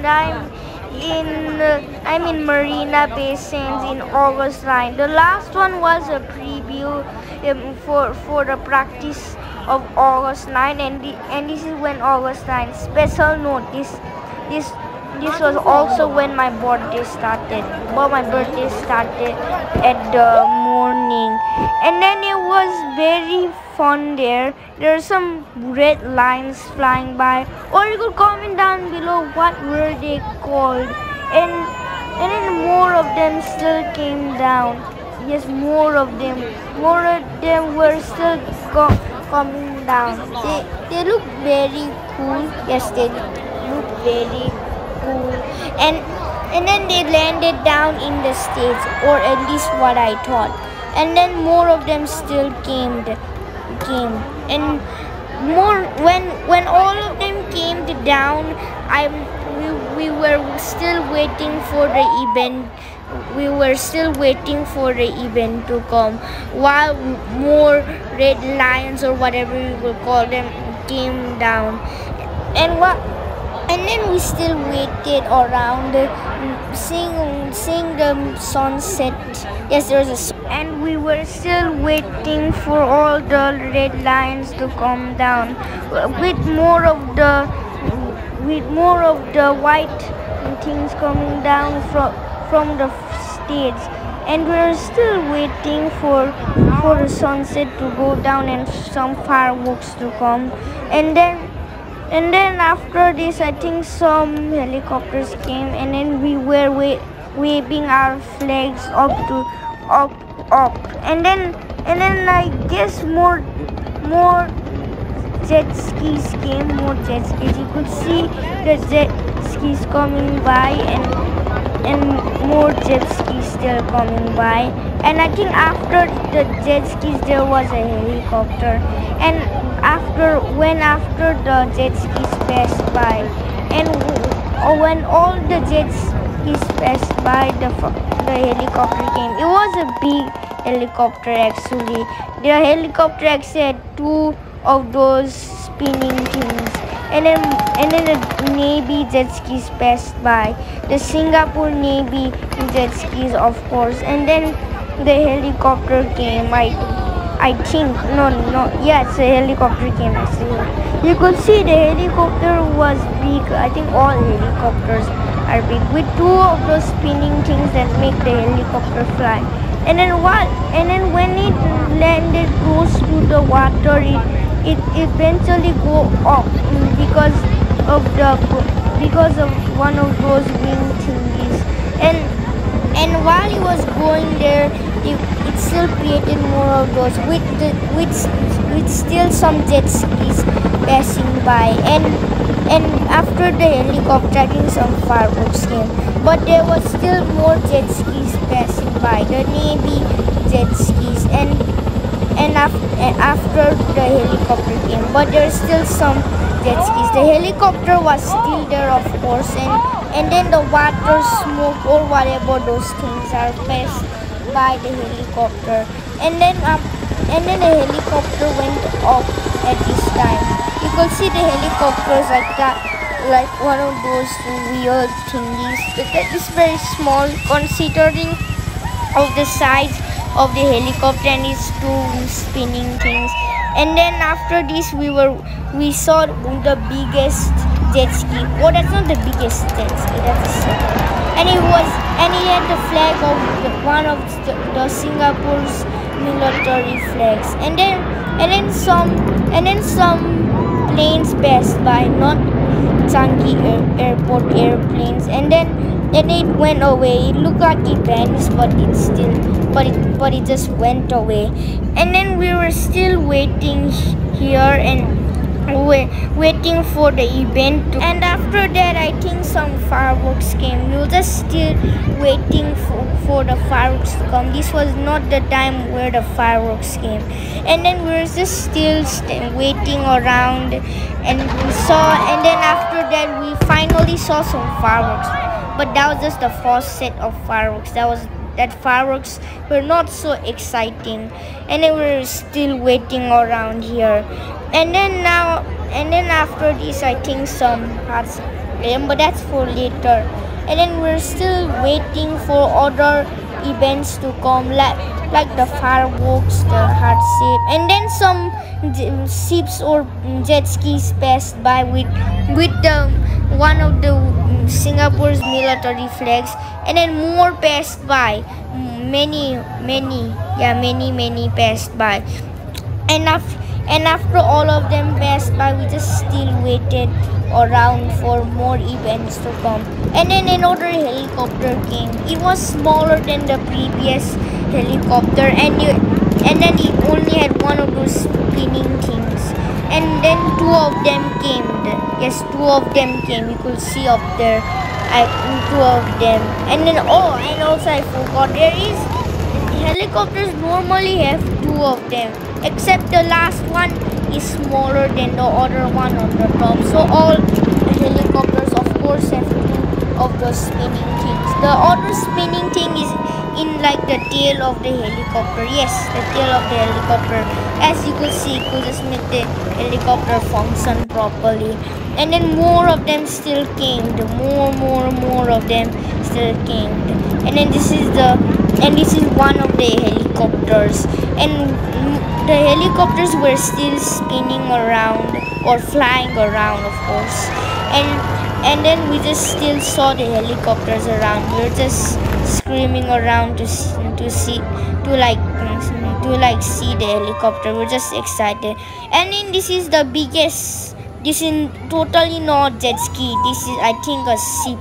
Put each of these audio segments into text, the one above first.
and I'm in Marina Bay Sands in August 9. The last one was a preview for the practice of August 9, and this is when August 9. Special note: this this was also when my birthday started. But my birthday started at the morning, and then it was very fun there. There are some red lines flying by, or you could comment down below what were they called, and then more of them still came down. Yes, more of them were still coming down. They look very cool. Yes, they look very cool, and then they landed down in the States, or at least what I thought. And then more of them still came, and more when all of them came down. We were still waiting for the event. We were still waiting for the event to come, while more red lions, or whatever we will call them, came down. And then we still waited around, seeing the sunset. Yes, there was and we were still waiting for all the red lions to come down, with more of the white things coming down from the States. And we were still waiting for the sunset to go down and some fireworks to come. And then after this, I think some helicopters came, and then we were waving our flags up. And then I guess more jet skis came. More jet skis. You could see the jet skis coming by, and more jet skis still coming by. And I think after the jet skis there was a helicopter. And after the jet skis passed by, and when all the jet skis passed by, the helicopter came. It was a big helicopter actually. The helicopter actually had two of those spinning things. And then the Navy jet skis passed by. The Singapore Navy jet skis, of course. And then the helicopter came. I think it's a helicopter came actually. You could see the helicopter was big. I think all helicopters are big, with two of those spinning things that make the helicopter fly. And then when it landed close to the water, it eventually go up because of one of those wing thingies. And while it was going there, it still created more of those, with still some jet skis passing by. And after the helicopter, I think some fireworks came, but there was still more jet skis passing by, the Navy jet skis. And after the helicopter came, but there's still some jet skis. The helicopter was still there, of course, and then the water, smoke, or whatever those things are passed by the helicopter. And then the helicopter went up at this time. You could see the helicopters like that, like one of those weird thingies that is very small considering of the size of the helicopter and its two spinning things. And then after this, we saw the biggest jet ski. Oh, that's not the biggest jet ski, that's the second. And it had the flag of one of the Singapore's military flags. And then some planes passed by, not Changi Airport airplanes. And then it went away. It looked like it vanished, but it just went away. And then we were still waiting here and waiting for the event. And after that, I think some fireworks came. We were just still waiting for the fireworks to come. This was not the time where the fireworks came. And then we were just still waiting around, and then after that we finally saw some fireworks. But that was just the first set of fireworks. That fireworks were not so exciting, and then we were still waiting around here. And then after this, I think some them, but that's for later. And then we're still waiting for other events to come, like the fireworks, the heart shape, and then some ships or jet skis passed by with the one of the Singapore's military flags, and then more passed by, many passed by, and after all of them passed by, we just still waited around for more events to come. And then another helicopter came. It was smaller than the previous helicopter, and then it only had one of those spinning things. And then two of them came. Yes, two of them came. You could see up there. Two of them. And then and also I forgot, there is helicopters normally have two of them, except the last one is smaller than the other one on the top. So all helicopters of course have two of those spinning things. The other spinning thing is in like the tail of the helicopter. Yes, the tail of the helicopter. As you could see, it could just make the helicopter function properly. And then more of them still came. The more of them still came. And then this is one of the helicopters. And the helicopters were still spinning around or flying around, of course. And then we just still saw the helicopters around. We were just screaming around to see the helicopter. We're just excited. And then this is the biggest. This is totally not jet ski. This is, I think, a ship.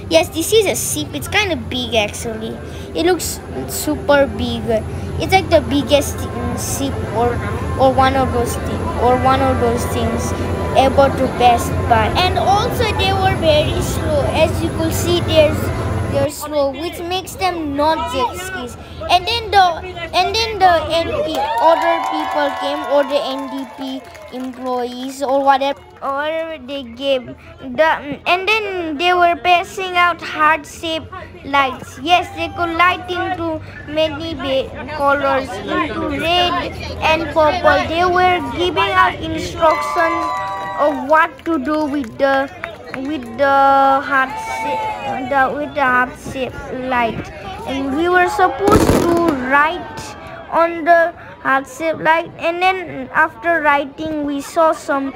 Yes, this is a ship. It's kind of big actually. It looks super big. It's like the biggest ship or one of those things able to pass by. And also they were very slow. As you could see, they're slow, which makes them not jet skis. And then the other people came, or the NDP employees or whatever they gave. And then they were passing out heart-shaped lights. Yes, they could light into many colors, into red and purple. They were giving out instructions of what to do with the heart-shaped light. And we were supposed to write on the heart-shaped light, and then after writing we saw some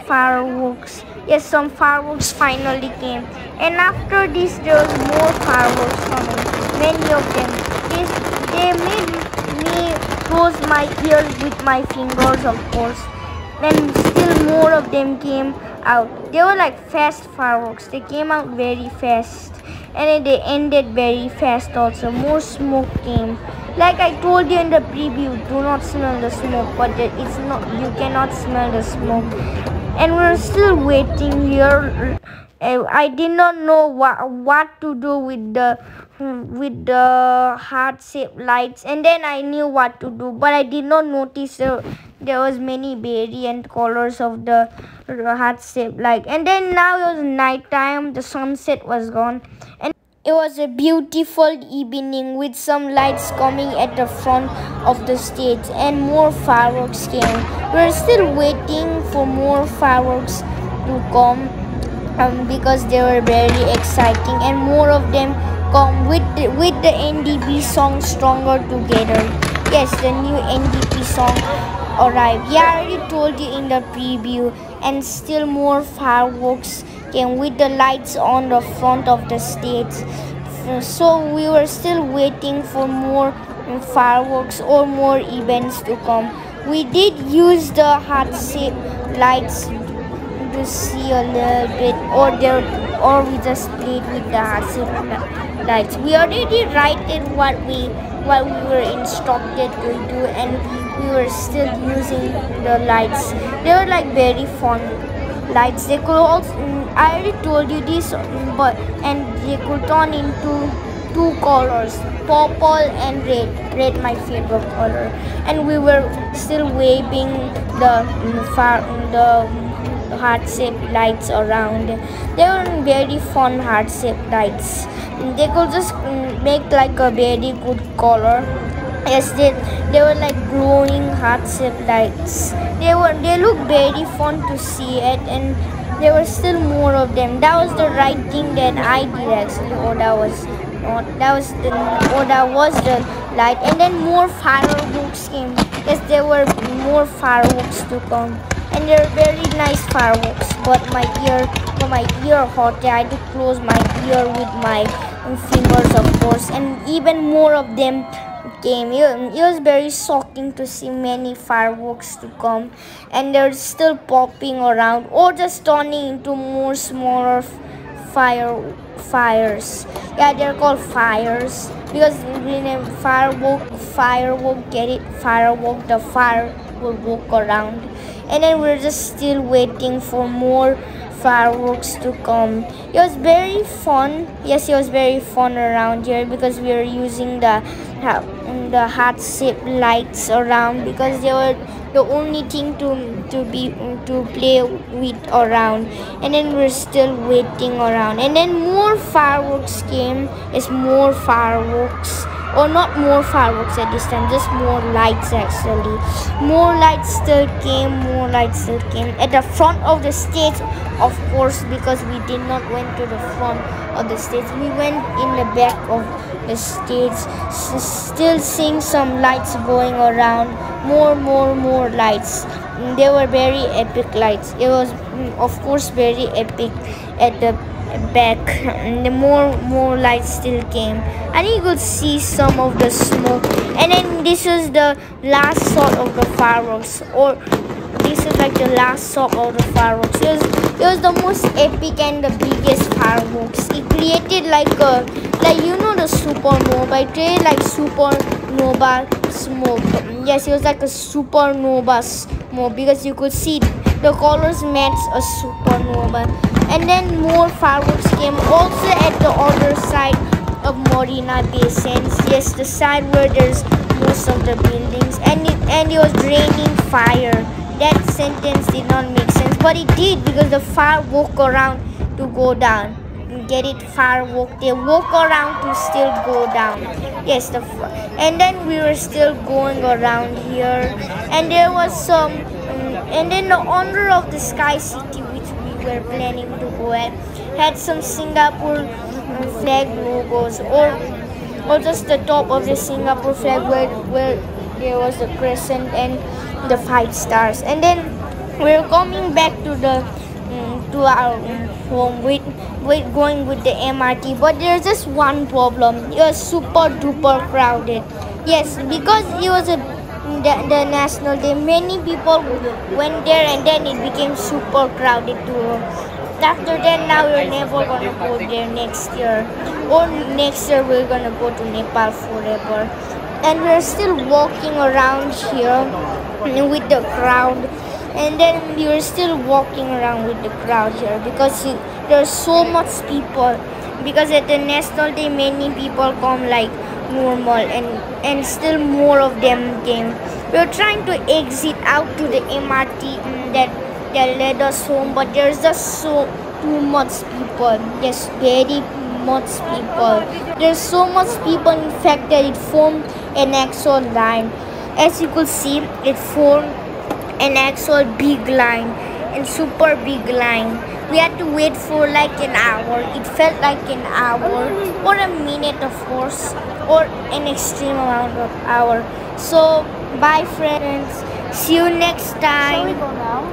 fireworks. Yes, some fireworks finally came. And after this there was more fireworks coming, many of them. They made me close my ears with my fingers, of course. Then still more of them came out. They were like fast fireworks. They came out very fast, and then they ended very fast also. More smoke came. Like I told you in the preview, do not smell the smoke, but it's not, you cannot smell the smoke. And we're still waiting here. I did not know what to do with the heart-shaped lights, and then I knew what to do, but I did not notice there was many variant colors of the heart-shaped light. And then now it was night time. The sunset was gone, and it was a beautiful evening with some lights coming at the front of the stage, and more fireworks came. We're still waiting for more fireworks to come. Because they were very exciting, and more of them come with the NDP song Stronger Together. Yes, the new NDP song arrived. Yeah, I already told you in the preview. And still more fireworks came with the lights on the front of the stage. So we were still waiting for more fireworks or more events to come. We did use the heart-shaped lights to see a little bit, or we just played with the heart-shaped lights. We already written what we were instructed to do, and we were still using the lights. They were like very fun lights. They could also, I already told you this, and they could turn into two colors, purple and red my favorite color. And we were still waving the heart-shaped lights around. They were very fun heart-shaped lights. They could just make like a very good color. Yes, they were like glowing heart-shaped lights. They look very fun to see it, and there were still more of them. That was the right thing that I did actually, or that was not. That was the or that was the light. And then more fireworks came. Yes, there were more fireworks to come, and they're very nice fireworks. But my ear hot. I had to close my ear with my fingers, of course, and even more of them came. It was very shocking to see many fireworks to come, and they're still popping around or just turning into more smaller fires. Yeah, they're called fires because when a firework, get it? Firework, the fire will walk around, and then we're just still waiting for more fireworks to come. It was very fun. Yes, it was very fun around here because we were using the heart-shaped lights around because they were the only thing to play with around. And then we're still waiting around, and then more fireworks came. It's more fireworks, or not more fireworks at this time, just more lights actually. More lights still came. At the front of the stage, of course, because we did not went to the front of the stage. We went in the back of the stage, still seeing some lights going around. More lights. They were very epic lights. It was of course very epic at the back. And the more lights still came, and you could see some of the smoke. And then this was the last shot of the fireworks, or this is like the last shot of the fireworks. It was the most epic and the biggest fireworks. It created like the supernova. It created like supernova smoke. Yes, it was like a supernova smoke because you could see the colors match a supernova. And then more fireworks came also at the other side of Marina Bay Sands. Yes, the side where there's most of the buildings, and it was raining fire. That sentence did not make sense, but it did because the fire walk around to go down. Get it? Firework. They walk around to still go down. Yes, and then we were still going around here, and there was some. And then the owner of the Sky City, which we were planning to go at, had some Singapore flag logos, or just the top of the Singapore flag where there was the crescent and the 5 stars. And then we're coming back to our home with going with the MRT, but there's just one problem. It was super duper crowded. Yes, because it was the National Day, many people went there, and then it became super crowded too. After that, now we're never gonna go there next year, or next year we're gonna go to Nepal forever. And we're still walking around here with the crowd, and then we were still walking around with the crowd here because there's so much people. Because at the National Day, many people come like normal, and still more of them came. We were trying to exit out to the MRT that led us home, but there's just too much people. Yes, very much people. There's so much people, in fact, that it formed an actual line. As you could see, it formed an actual big line, and super big line. We had to wait for like an hour. It felt like an hour, or a minute, of course, or an extreme amount of hour. So bye friends, see you next time. Shall we go now?